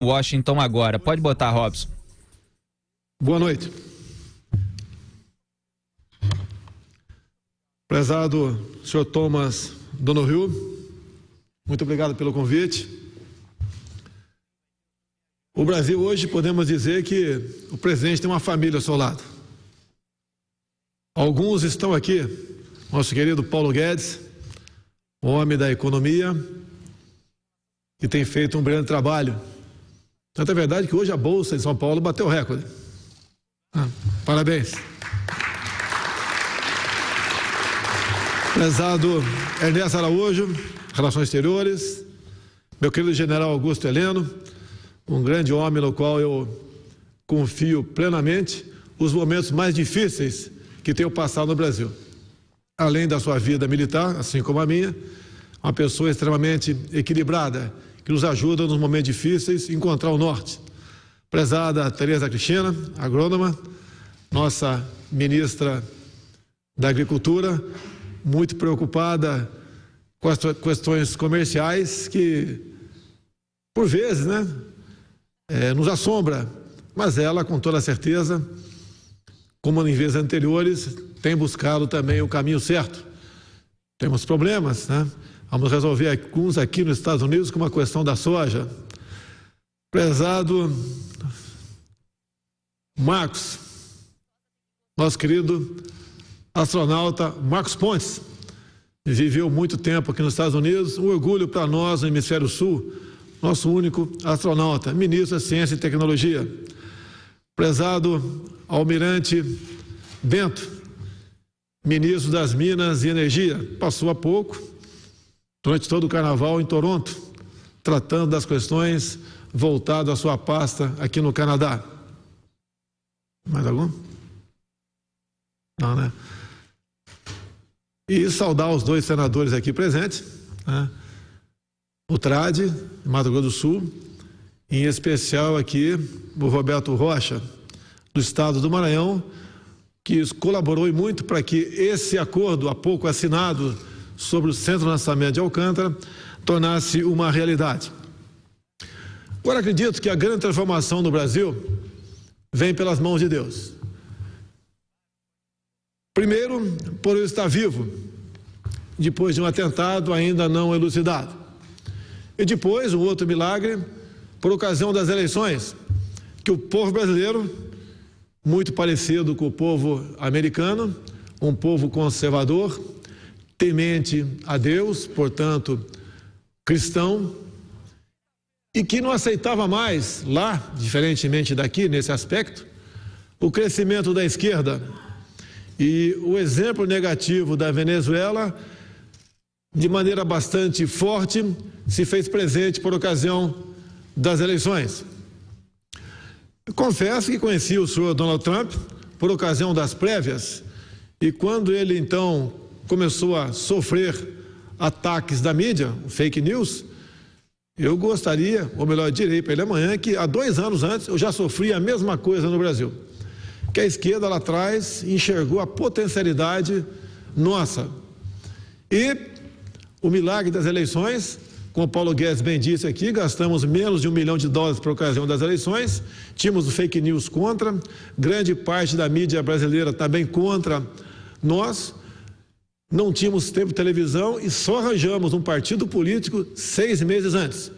Washington agora. Pode botar, Robson. Boa noite. Prezado senhor Thomas Donoghue, muito obrigado pelo convite. O Brasil hoje, podemos dizer que o presidente tem uma família ao seu lado. Alguns estão aqui, nosso querido Paulo Guedes, homem da economia, que tem feito um brilhante trabalho. Tanto é verdade que hoje a Bolsa de São Paulo bateu recorde. Parabéns. Prezado Ernesto Araújo, Relações Exteriores, meu querido general Augusto Heleno, um grande homem no qual eu confio plenamente os momentos mais difíceis que tenho passado no Brasil. Além da sua vida militar, assim como a minha, uma pessoa extremamente equilibrada, que nos ajuda nos momentos difíceis a encontrar o norte. Prezada Tereza Cristina, agrônoma, nossa ministra da Agricultura, muito preocupada com as questões comerciais que, por vezes, nos assombra, mas ela, com toda certeza, como em vezes anteriores, tem buscado também o caminho certo. Temos problemas, Vamos resolver alguns aqui nos Estados Unidos, como a questão da soja. Prezado Marcos, nosso querido astronauta Marcos Pontes, viveu muito tempo aqui nos Estados Unidos, um orgulho para nós no Hemisfério Sul, nosso único astronauta, ministro da Ciência e Tecnologia. Prezado Almirante Bento, ministro das Minas e Energia, passou há pouco, durante todo o carnaval em Toronto, tratando das questões voltadas à sua pasta aqui no Canadá. Mais algum? Não, E saudar os dois senadores aqui presentes, o Trade, de Mato Grosso do Sul, em especial aqui o Roberto Rocha, do estado do Maranhão, que colaborou e muito para que esse acordo, há pouco assinado, sobre o Centro de Lançamento de Alcântara, tornasse uma realidade. Agora, acredito que a grande transformação no Brasil vem pelas mãos de Deus. Primeiro, por eu estar vivo, depois de um atentado ainda não elucidado. E depois, um outro milagre, por ocasião das eleições, que o povo brasileiro, muito parecido com o povo americano, um povo conservador, temente a Deus, portanto, cristão, e que não aceitava mais, lá, diferentemente daqui, nesse aspecto, o crescimento da esquerda e o exemplo negativo da Venezuela, de maneira bastante forte, se fez presente por ocasião das eleições. Confesso que conheci o senhor Donald Trump por ocasião das prévias, e quando ele então começou a sofrer ataques da mídia, fake news, eu gostaria, ou melhor, direi para ele amanhã, que há 2 anos antes eu já sofri a mesma coisa no Brasil. Que a esquerda lá atrás enxergou a potencialidade nossa. E o milagre das eleições, como o Paulo Guedes bem disse aqui, gastamos menos de $1 milhão por ocasião das eleições, tínhamos o fake news contra, grande parte da mídia brasileira também contra nós, não tínhamos tempo de televisão e só arranjamos um partido político 6 meses antes.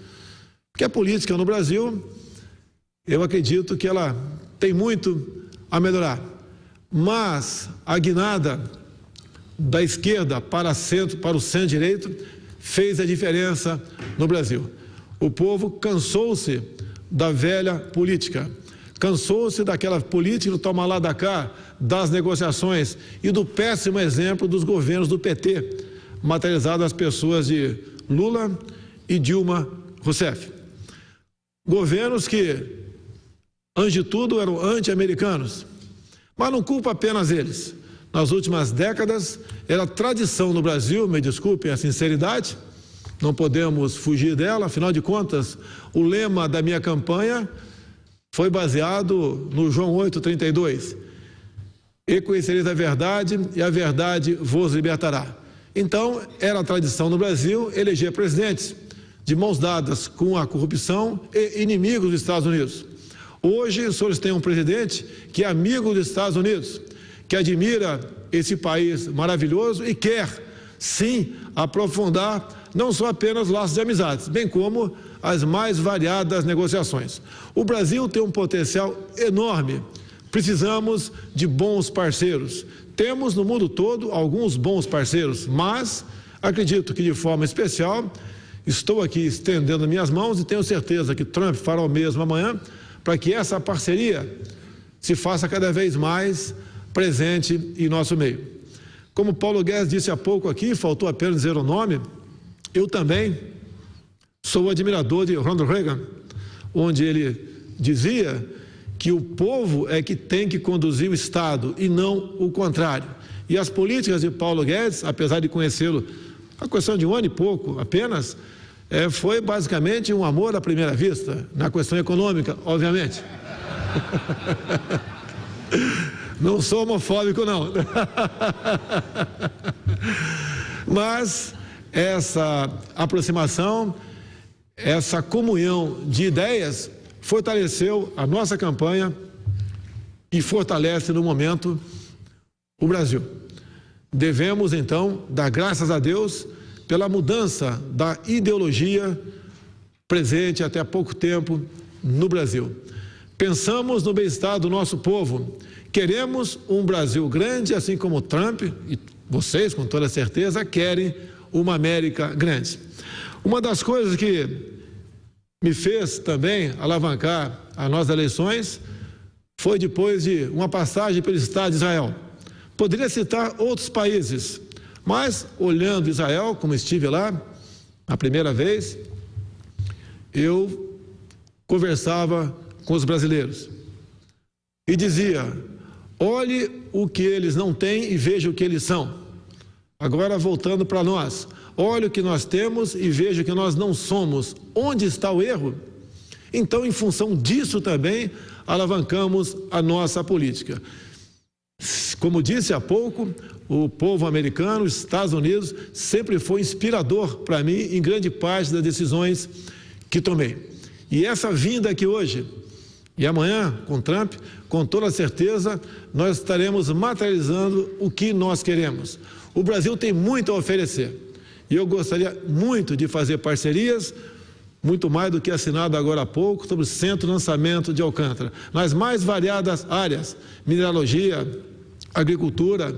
Porque a política no Brasil, eu acredito que ela tem muito a melhorar. Mas a guinada da esquerda para o centro-direito fez a diferença no Brasil. O povo cansou-se da velha política. Cansou-se daquela política do toma lá da cá, das negociações e do péssimo exemplo dos governos do PT, materializado nas pessoas de Lula e Dilma Rousseff. Governos que, antes de tudo, eram anti-americanos, mas não culpa apenas eles. Nas últimas décadas, era tradição no Brasil, me desculpem a sinceridade, não podemos fugir dela, afinal de contas, o lema da minha campanha foi baseado no João 8,32. E conhecereis a verdade, e a verdade vos libertará. Então, era a tradição no Brasil eleger presidentes de mãos dadas com a corrupção e inimigos dos Estados Unidos. Hoje, os senhores têm um presidente que é amigo dos Estados Unidos, que admira esse país maravilhoso e quer, sim, aprofundar não só apenas laços de amizades, bem como as mais variadas negociações. O Brasil tem um potencial enorme. Precisamos de bons parceiros. Temos no mundo todo alguns bons parceiros, mas acredito que de forma especial estou aqui estendendo minhas mãos e tenho certeza que Trump fará o mesmo amanhã para que essa parceria se faça cada vez mais presente em nosso meio. Como Paulo Guedes disse há pouco aqui, faltou apenas dizer o nome, eu também sou admirador de Ronald Reagan, onde ele dizia que o povo é que tem que conduzir o Estado e não o contrário. E as políticas de Paulo Guedes, apesar de conhecê-lo a questão de um ano e pouco apenas, foi basicamente um amor à primeira vista, na questão econômica, obviamente. Não sou homofóbico, não. Mas essa aproximação, essa comunhão de ideias fortaleceu a nossa campanha e fortalece no momento o Brasil. Devemos então dar graças a Deus pela mudança da ideologia presente até há pouco tempo no Brasil. Pensamos no bem-estar do nosso povo. Queremos um Brasil grande, assim como Trump, e vocês com toda certeza querem uma América grande. Uma das coisas que me fez também alavancar as nossas eleições foi depois de uma passagem pelo Estado de Israel. Poderia citar outros países, mas olhando Israel, como estive lá a primeira vez, eu conversava com os brasileiros e dizia: olhe o que eles não têm e veja o que eles são. Agora voltando para nós, olhe o que nós temos e veja o que nós não somos. Onde está o erro? Então, em função disso também, alavancamos a nossa política. Como disse há pouco, o povo americano, os Estados Unidos, sempre foi inspirador para mim em grande parte das decisões que tomei. E essa vinda aqui hoje e amanhã com Trump, com toda certeza, nós estaremos materializando o que nós queremos. O Brasil tem muito a oferecer e eu gostaria muito de fazer parcerias, muito mais do que assinado agora há pouco, sobre o Centro de Lançamento de Alcântara, nas mais variadas áreas: mineralogia, agricultura,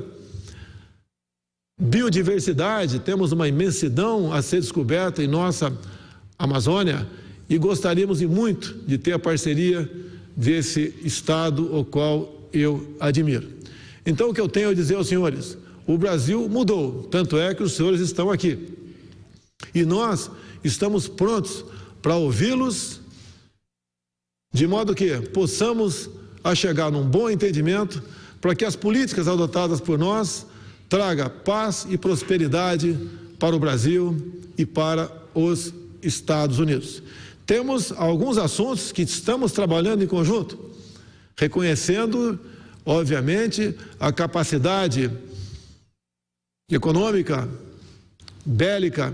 biodiversidade. Temos uma imensidão a ser descoberta em nossa Amazônia e gostaríamos muito de ter a parceria desse Estado ao qual eu admiro. Então, o que eu tenho a dizer aos senhores: o Brasil mudou, tanto é que os senhores estão aqui. E nós estamos prontos para ouvi-los, de modo que possamos chegar num bom entendimento, para que as políticas adotadas por nós tragam paz e prosperidade para o Brasil e para os Estados Unidos. Temos alguns assuntos que estamos trabalhando em conjunto, reconhecendo, obviamente, a capacidade econômica, bélica,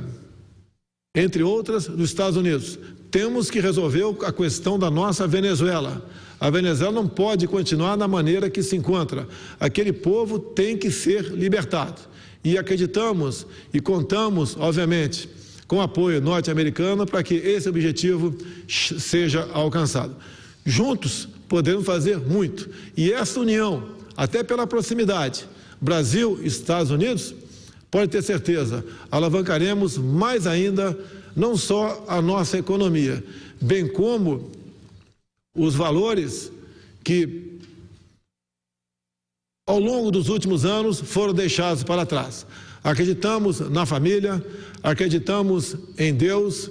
entre outras, dos Estados Unidos. Temos que resolver a questão da nossa Venezuela. A Venezuela não pode continuar da maneira que se encontra. Aquele povo tem que ser libertado. E acreditamos e contamos, obviamente, com o apoio norte-americano para que esse objetivo seja alcançado. Juntos podemos fazer muito. E essa união, até pela proximidade, Brasil e Estados Unidos, pode ter certeza, alavancaremos mais ainda não só a nossa economia, bem como os valores que ao longo dos últimos anos foram deixados para trás. Acreditamos na família, acreditamos em Deus,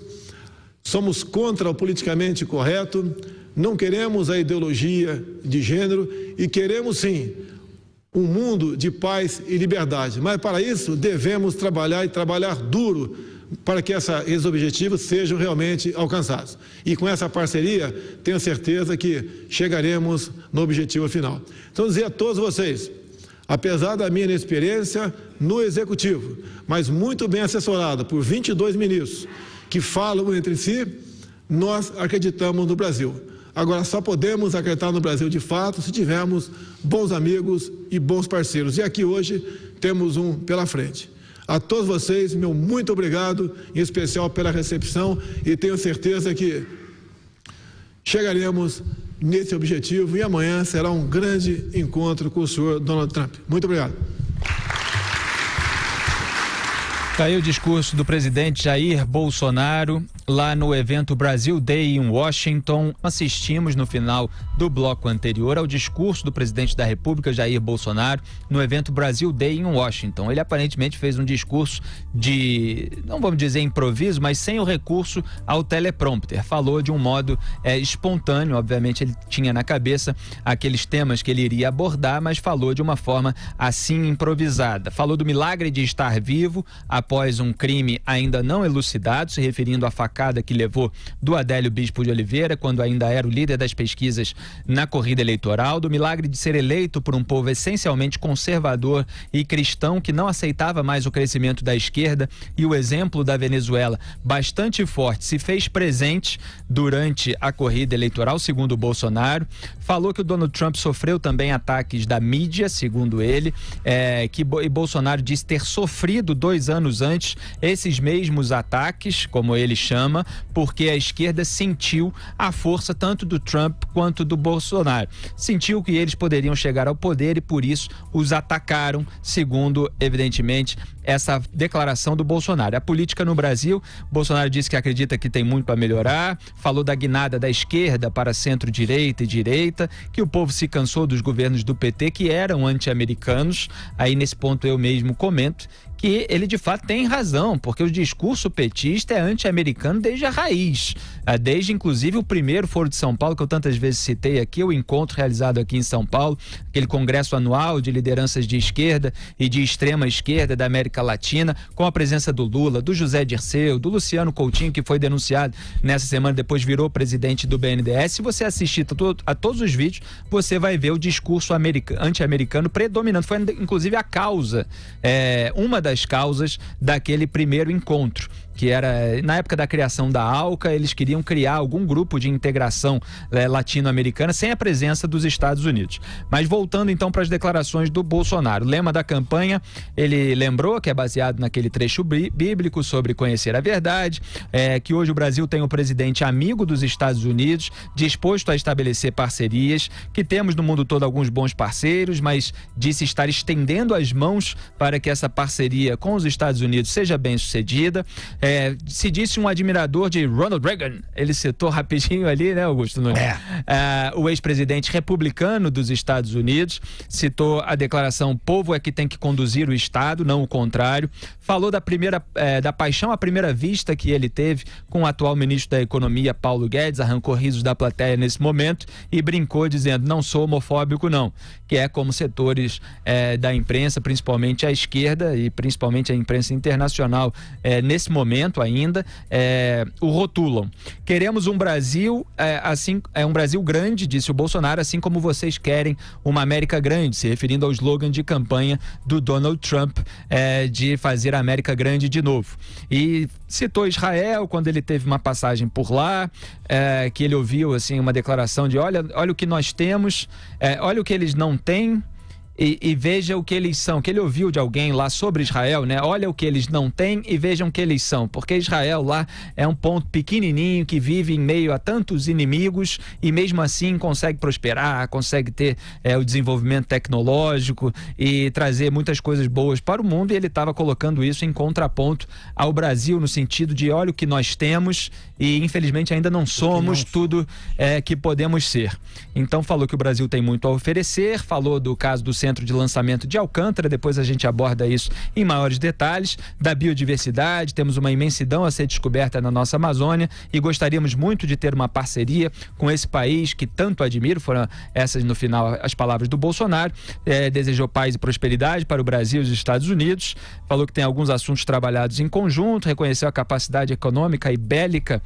somos contra o politicamente correto, não queremos a ideologia de gênero e queremos sim um mundo de paz e liberdade, mas para isso devemos trabalhar e trabalhar duro para que esses objetivos sejam realmente alcançados. E com essa parceria, tenho certeza que chegaremos no objetivo final. Então, dizer a todos vocês, apesar da minha inexperiência no Executivo, mas muito bem assessorado por 22 ministros, que falam entre si, nós acreditamos no Brasil. Agora, só podemos acreditar no Brasil de fato se tivermos bons amigos e bons parceiros. E aqui hoje temos um pela frente. A todos vocês, meu muito obrigado, em especial pela recepção, e tenho certeza que chegaremos nesse objetivo e amanhã será um grande encontro com o senhor Donald Trump. Muito obrigado. Tá aí o discurso do presidente Jair Bolsonaro lá no evento Brasil Day em Washington. Assistimos no final do bloco anterior ao discurso do presidente da República, Jair Bolsonaro, no evento Brasil Day em Washington. Ele aparentemente fez um discurso de, não vamos dizer improviso, mas sem o recurso ao teleprompter. Falou de um modo espontâneo, obviamente ele tinha na cabeça aqueles temas que ele iria abordar, mas falou de uma forma assim improvisada. Falou do milagre de estar vivo após um crime ainda não elucidado, se referindo à facada que levou do Adélio Bispo de Oliveira, quando ainda era o líder das pesquisas na corrida eleitoral, do milagre de ser eleito por um povo essencialmente conservador e cristão que não aceitava mais o crescimento da esquerda, e o exemplo da Venezuela, bastante forte, se fez presente durante a corrida eleitoral, segundo o Bolsonaro. Falou que o Donald Trump sofreu também ataques da mídia, segundo ele, e Bolsonaro disse ter sofrido 2 anos antes esses mesmos ataques, como ele chama, porque a esquerda sentiu a força tanto do Trump quanto do Bolsonaro. Sentiu que eles poderiam chegar ao poder e por isso os atacaram, segundo, evidentemente, essa declaração do Bolsonaro. A política no Brasil, Bolsonaro disse que acredita que tem muito a melhorar, falou da guinada da esquerda para centro-direita e direita, que o povo se cansou dos governos do PT que eram anti-americanos. Aí nesse ponto eu mesmo comento que ele de fato tem razão, porque o discurso petista é anti-americano desde a raiz, desde inclusive o primeiro Foro de São Paulo, que eu tantas vezes citei aqui, o encontro realizado aqui em São Paulo, aquele congresso anual de lideranças de esquerda e de extrema esquerda da América Latina, com a presença do Lula, do José Dirceu, do Luciano Coutinho, que foi denunciado nessa semana, depois virou presidente do BNDES. Se você assistir a todos os vídeos, você vai ver o discurso anti-americano predominante. Foi inclusive a causa, uma das causas daquele primeiro encontro, que era na época da criação da ALCA. Eles queriam criar algum grupo de integração latino-americana sem a presença dos Estados Unidos. Mas voltando então para as declarações do Bolsonaro, o lema da campanha, ele lembrou que é baseado naquele trecho bíblico sobre conhecer a verdade, que hoje o Brasil tem um presidente amigo dos Estados Unidos, disposto a estabelecer parcerias, que temos no mundo todo alguns bons parceiros, mas disse estar estendendo as mãos para que essa parceria com os Estados Unidos seja bem sucedida. Se disse um admirador de Ronald Reagan, ele citou rapidinho ali, né, Augusto Nunes? O ex-presidente republicano dos Estados Unidos, citou a declaração: povo é que tem que conduzir o Estado, não o contrário. Falou da paixão à primeira vista que ele teve com o atual ministro da Economia, Paulo Guedes, arrancou risos da plateia nesse momento e brincou dizendo: não sou homofóbico não, que é como setores da imprensa, principalmente a esquerda e principalmente a imprensa internacional, nesse momento ainda, o rotulam. Queremos um Brasil, um Brasil grande, disse o Bolsonaro, assim como vocês querem uma América grande, se referindo ao slogan de campanha do Donald Trump, de fazer a América grande de novo. E citou Israel quando ele teve uma passagem por lá, que ele ouviu assim uma declaração de olha o que nós temos, olha o que eles não têm, e veja o que eles são, que ele ouviu de alguém lá sobre Israel, né? Olha o que eles não têm e vejam o que eles são, porque Israel lá é um ponto pequenininho que vive em meio a tantos inimigos e mesmo assim consegue prosperar, consegue ter o desenvolvimento tecnológico e trazer muitas coisas boas para o mundo, e ele estava colocando isso em contraponto ao Brasil, no sentido de olha o que nós temos e infelizmente ainda não somos tudo que podemos ser. Então falou que o Brasil tem muito a oferecer, falou do caso do Centro de Lançamento de Alcântara, depois a gente aborda isso em maiores detalhes, da biodiversidade, temos uma imensidão a ser descoberta na nossa Amazônia e gostaríamos muito de ter uma parceria com esse país que tanto admiro. Foram essas no final as palavras do Bolsonaro. Desejou paz e prosperidade para o Brasil e os Estados Unidos, falou que tem alguns assuntos trabalhados em conjunto, reconheceu a capacidade econômica e bélica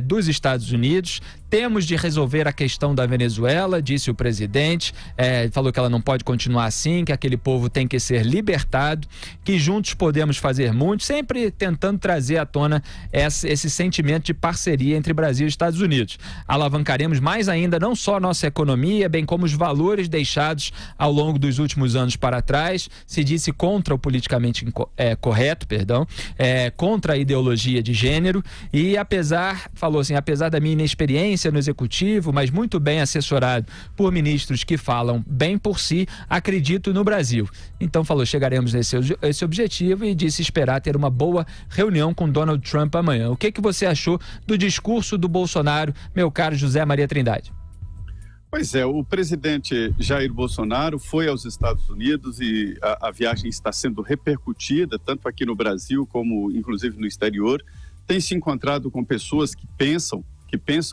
dos Estados Unidos, Temos de resolver a questão da Venezuela, disse o presidente, falou que ela não pode continuar assim, que aquele povo tem que ser libertado, que juntos podemos fazer muito, sempre tentando trazer à tona esse sentimento de parceria entre Brasil e Estados Unidos. Alavancaremos mais ainda não só a nossa economia, bem como os valores deixados ao longo dos últimos anos para trás. Se disse contra o politicamente correto, contra a ideologia de gênero, e falou assim, apesar da minha inexperiência no executivo, mas muito bem assessorado por ministros que falam bem por si, acredito no Brasil. Então falou, chegaremos esse objetivo, e disse esperar ter uma boa reunião com Donald Trump amanhã. O que você achou do discurso do Bolsonaro, meu caro José Maria Trindade? Pois é, o presidente Jair Bolsonaro foi aos Estados Unidos e a viagem está sendo repercutida, tanto aqui no Brasil como inclusive no exterior. Tem se encontrado com pessoas que pensam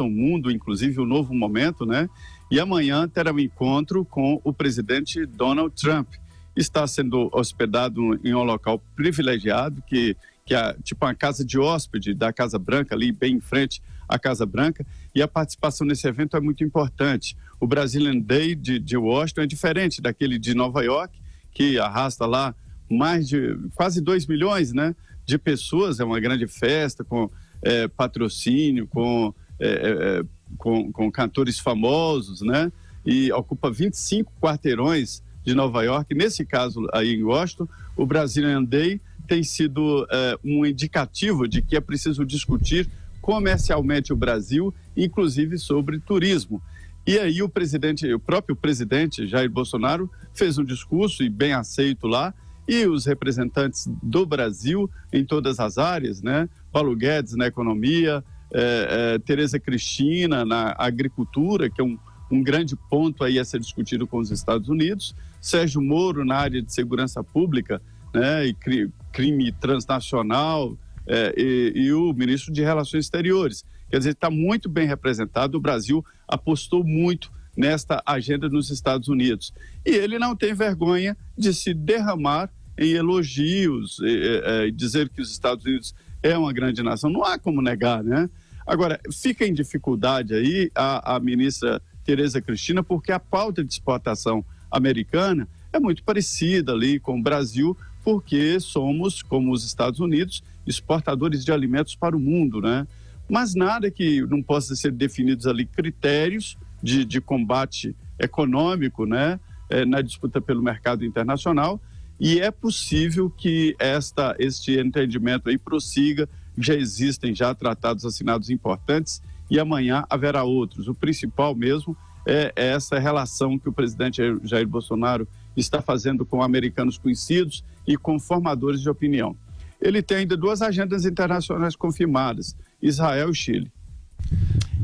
o mundo, inclusive o novo momento, né? E amanhã terá um encontro com o presidente Donald Trump. Está sendo hospedado em um local privilegiado, que é tipo uma casa de hóspede da Casa Branca, ali bem em frente à Casa Branca, e a participação nesse evento é muito importante. O Brazilian Day de Washington é diferente daquele de Nova York, que arrasta lá mais de quase 2 milhões, né, de pessoas. É uma grande festa com patrocínio, com cantores famosos, né, e ocupa 25 quarteirões de Nova York. Nesse caso aí em Washington, o Brazilian Day tem sido um indicativo de que é preciso discutir comercialmente o Brasil, inclusive sobre turismo. E aí o próprio presidente Jair Bolsonaro fez um discurso, e bem aceito lá, e os representantes do Brasil em todas as áreas, né? Paulo Guedes na economia, Tereza Cristina na agricultura, que é um grande ponto aí a ser discutido com os Estados Unidos, Sérgio Moro na área de segurança pública, né, e crime transnacional, e o ministro de Relações Exteriores. Quer dizer, está muito bem representado. O Brasil apostou muito nesta agenda nos Estados Unidos. E ele não tem vergonha de se derramar em elogios, dizer que os Estados Unidos é uma grande nação. Não há como negar, né? Agora, fica em dificuldade aí a ministra Tereza Cristina, porque a pauta de exportação americana é muito parecida ali com o Brasil, porque somos, como os Estados Unidos, exportadores de alimentos para o mundo, né? Mas nada que não possa ser definidos ali critérios de combate econômico, né? Na disputa pelo mercado internacional, e é possível que este entendimento aí prossiga. Já existem tratados assinados importantes, e amanhã haverá outros. O principal mesmo é essa relação que o presidente Jair Bolsonaro está fazendo com americanos conhecidos e com formadores de opinião. Ele tem ainda 2 agendas internacionais confirmadas, Israel e Chile.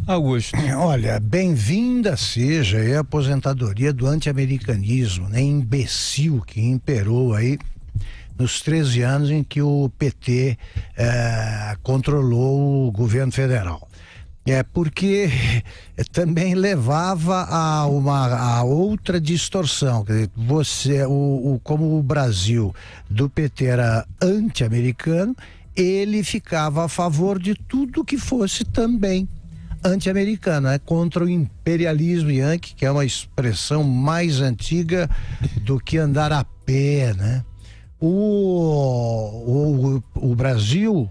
Augusto. Olha, bem-vinda seja a aposentadoria do anti-americanismo, né, imbecil que imperou aí nos 13 anos em que o PT controlou o governo federal. Porque também levava a outra distorção. Quer dizer, como o Brasil do PT era anti-americano, ele ficava a favor de tudo que fosse também anti-americano, contra o imperialismo yankee, que é uma expressão mais antiga do que andar a pé, né? O Brasil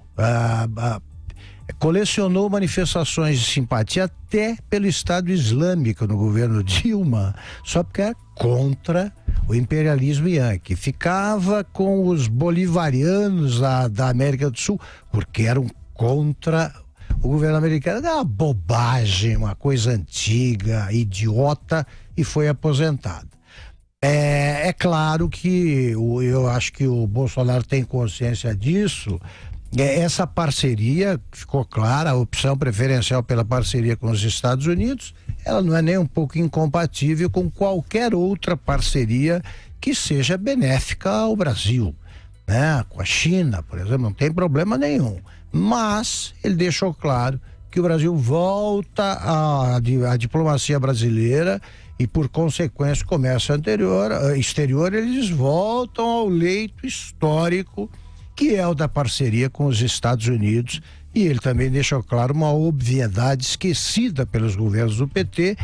colecionou manifestações de simpatia até pelo Estado Islâmico no governo Dilma, só porque era contra o imperialismo yankee. Ficava com os bolivarianos da América do Sul, porque eram contra o governo americano. Era uma bobagem, uma coisa antiga, idiota, e foi aposentado. É claro que eu acho que o Bolsonaro tem consciência disso. Essa parceria, ficou clara, a opção preferencial pela parceria com os Estados Unidos, ela não é nem um pouco incompatível com qualquer outra parceria que seja benéfica ao Brasil, né? Com a China, por exemplo, não tem problema nenhum. Mas ele deixou claro que o Brasil volta à diplomacia brasileira e, por consequência, o comércio exterior, eles voltam ao leito histórico que é o da parceria com os Estados Unidos. E ele também deixou claro uma obviedade esquecida pelos governos do PT,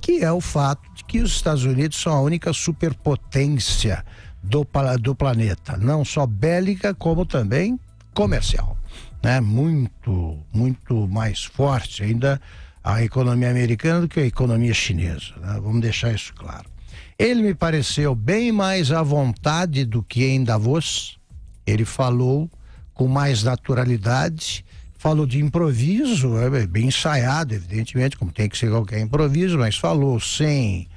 que é o fato de que os Estados Unidos são a única superpotência do planeta, não só bélica, como também comercial, né? Muito mais forte ainda a economia americana do que a economia chinesa, né? Vamos deixar isso claro. Ele me pareceu bem mais à vontade do que em Davos. Ele falou com mais naturalidade, falou de improviso, bem ensaiado, evidentemente, como tem que ser qualquer improviso, mas falou sem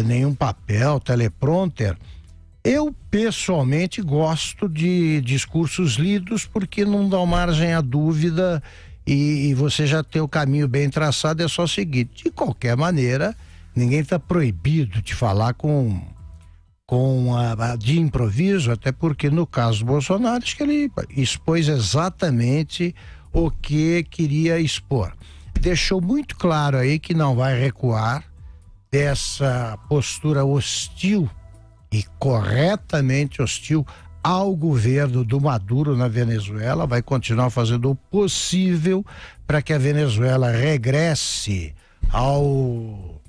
nenhum papel, teleprompter. Eu, pessoalmente, gosto de discursos lidos porque não dão margem à dúvida e você já tem o caminho bem traçado, é só seguir. De qualquer maneira, ninguém está proibido de falar de improviso, até porque no caso do Bolsonaro, acho que ele expôs exatamente o que queria expor. Deixou muito claro aí que não vai recuar dessa postura hostil e corretamente hostil ao governo do Maduro na Venezuela, vai continuar fazendo o possível para que a Venezuela regresse ao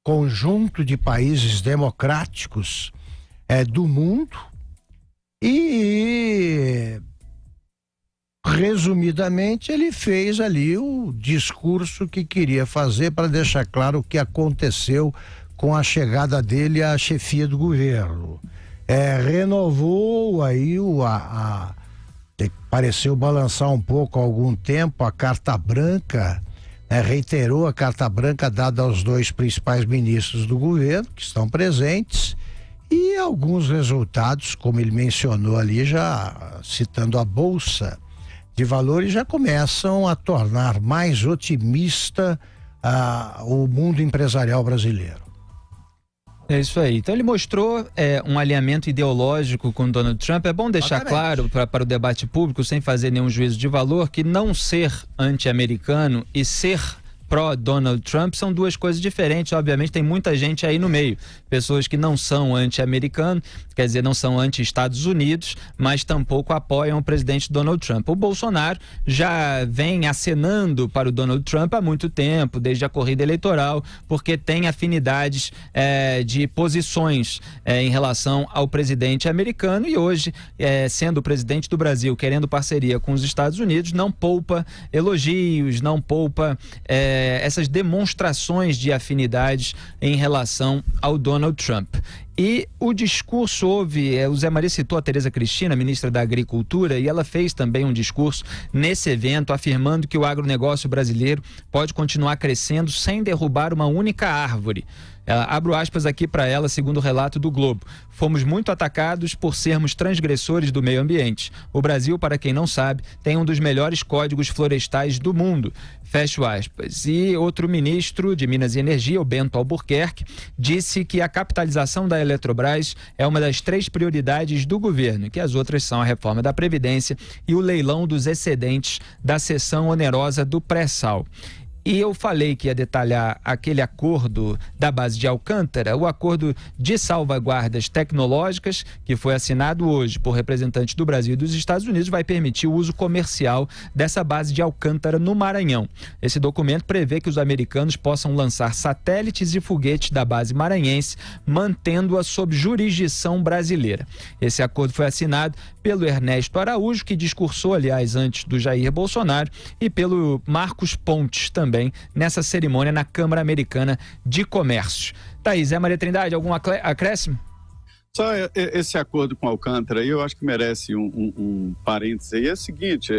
conjunto de países democráticos do mundo e, resumidamente, ele fez ali o discurso que queria fazer para deixar claro o que aconteceu com a chegada dele à chefia do governo. Renovou aí pareceu balançar um pouco há algum tempo a carta branca, reiterou a carta branca dada aos dois principais ministros do governo, que estão presentes, e alguns resultados, como ele mencionou ali, já citando a Bolsa de Valores, já começam a tornar mais otimista o mundo empresarial brasileiro. É isso aí. Então ele mostrou um alinhamento ideológico com Donald Trump. É bom deixar claro para o debate público, sem fazer nenhum juízo de valor, que não ser anti-americano e ser pró-Donald Trump são duas coisas diferentes. Obviamente tem muita gente aí no meio, pessoas que não são anti-americano, quer dizer, não são anti-Estados Unidos, mas tampouco apoiam o presidente Donald Trump. O Bolsonaro já vem acenando para o Donald Trump há muito tempo, desde a corrida eleitoral, porque tem afinidades de posições em relação ao presidente americano, e hoje, sendo o presidente do Brasil, querendo parceria com os Estados Unidos, não poupa elogios, não poupa essas demonstrações de afinidades em relação ao Donald Trump. E o discurso o Zé Maria citou a Tereza Cristina, ministra da Agricultura, e ela fez também um discurso nesse evento afirmando que o agronegócio brasileiro pode continuar crescendo sem derrubar uma única árvore. Abro aspas aqui para ela, segundo o relato do Globo. Fomos muito atacados por sermos transgressores do meio ambiente. O Brasil, para quem não sabe, tem um dos melhores códigos florestais do mundo. Fecho aspas. E outro ministro de Minas e Energia, o Bento Albuquerque, disse que a capitalização da Eletrobras é uma das 3 prioridades do governo, que as outras são a reforma da Previdência e o leilão dos excedentes da cessão onerosa do pré-sal. E eu falei que ia detalhar aquele acordo da base de Alcântara, o acordo de salvaguardas tecnológicas, que foi assinado hoje por representantes do Brasil e dos Estados Unidos, vai permitir o uso comercial dessa base de Alcântara no Maranhão. Esse documento prevê que os americanos possam lançar satélites e foguetes da base maranhense, mantendo-a sob jurisdição brasileira. Esse acordo foi assinado pelo Ernesto Araújo, que discursou, aliás, antes do Jair Bolsonaro, e pelo Marcos Pontes, também nessa cerimônia na Câmara Americana de Comércio. Thaís, Zé Maria Trindade, algum acréscimo? Só esse acordo com Alcântara aí eu acho que merece um parênteses aí. É o seguinte,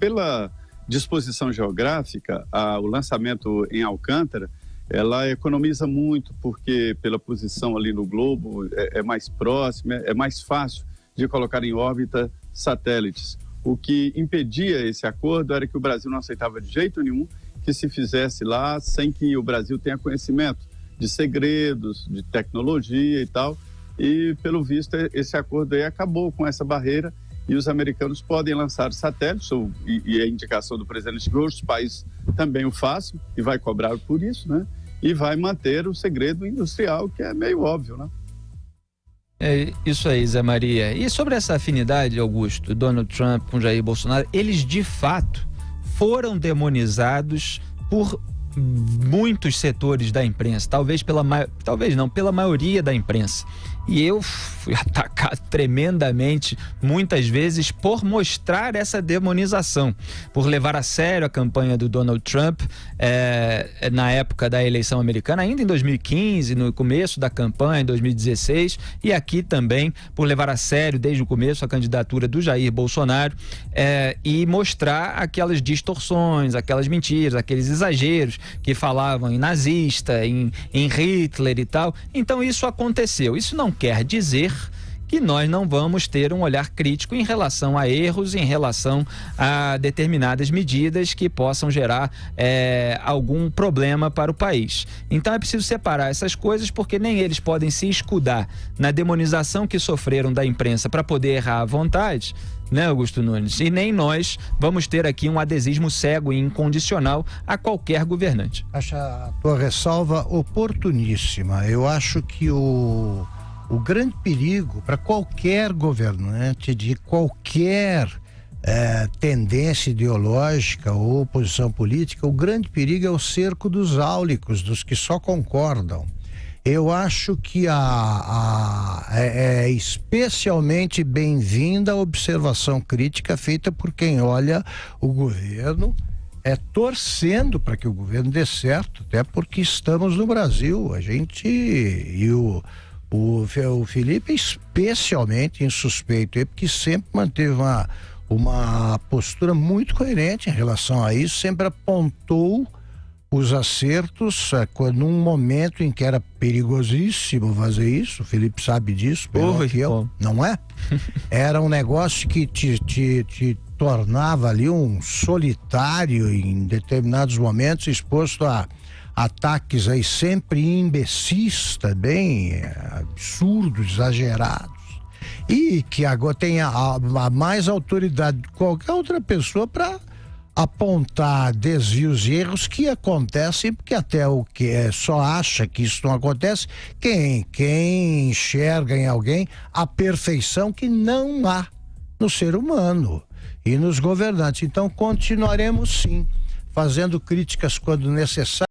pela disposição geográfica, o lançamento em Alcântara, ela economiza muito, porque pela posição ali no globo é mais próxima, é mais fácil de colocar em órbita satélites. O que impedia esse acordo era que o Brasil não aceitava de jeito nenhum que se fizesse lá sem que o Brasil tenha conhecimento de segredos, de tecnologia e tal. E, pelo visto, esse acordo aí acabou com essa barreira e os americanos podem lançar satélites, e a indicação do presidente que outros países também o façam, e vai cobrar por isso, né? E vai manter o segredo industrial, que é meio óbvio, né? É isso aí, Zé Maria. E sobre essa afinidade, Augusto, Donald Trump com Jair Bolsonaro, eles de fato foram demonizados por muitos setores da imprensa, talvez não, pela maioria da imprensa. E eu fui atacado tremendamente, muitas vezes, por mostrar essa demonização, por levar a sério a campanha do Donald Trump na época da eleição americana, ainda em 2015, no começo da campanha, em 2016, e aqui também por levar a sério, desde o começo, a candidatura do Jair Bolsonaro e mostrar aquelas distorções, aquelas mentiras, aqueles exageros que falavam em nazista, em Hitler e tal. Então isso aconteceu. Isso não quer dizer que nós não vamos ter um olhar crítico em relação a erros, em relação a determinadas medidas que possam gerar algum problema para o país. Então é preciso separar essas coisas, porque nem eles podem se escudar na demonização que sofreram da imprensa para poder errar à vontade, né, Augusto Nunes? E nem nós vamos ter aqui um adesismo cego e incondicional a qualquer governante. Acho a tua ressalva oportuníssima. Eu acho que o grande perigo para qualquer governante de qualquer tendência ideológica ou posição política, o grande perigo é o cerco dos áulicos, dos que só concordam. Eu acho que é especialmente bem-vinda a observação crítica feita por quem olha o governo torcendo para que o governo dê certo, até porque estamos no Brasil. A gente e o Felipe especialmente insuspeito, porque sempre manteve uma postura muito coerente em relação a isso, sempre apontou os acertos num momento em que era perigosíssimo fazer isso. O Felipe sabe disso, não é? Era um negócio que te tornava ali um solitário em determinados momentos, exposto a ataques aí sempre imbecis, bem absurdos, exagerados, e que agora tem a mais autoridade de qualquer outra pessoa para apontar desvios e erros que acontecem, porque até o que só acha que isso não acontece quem enxerga em alguém a perfeição que não há no ser humano e nos governantes. Então continuaremos sim fazendo críticas quando necessário.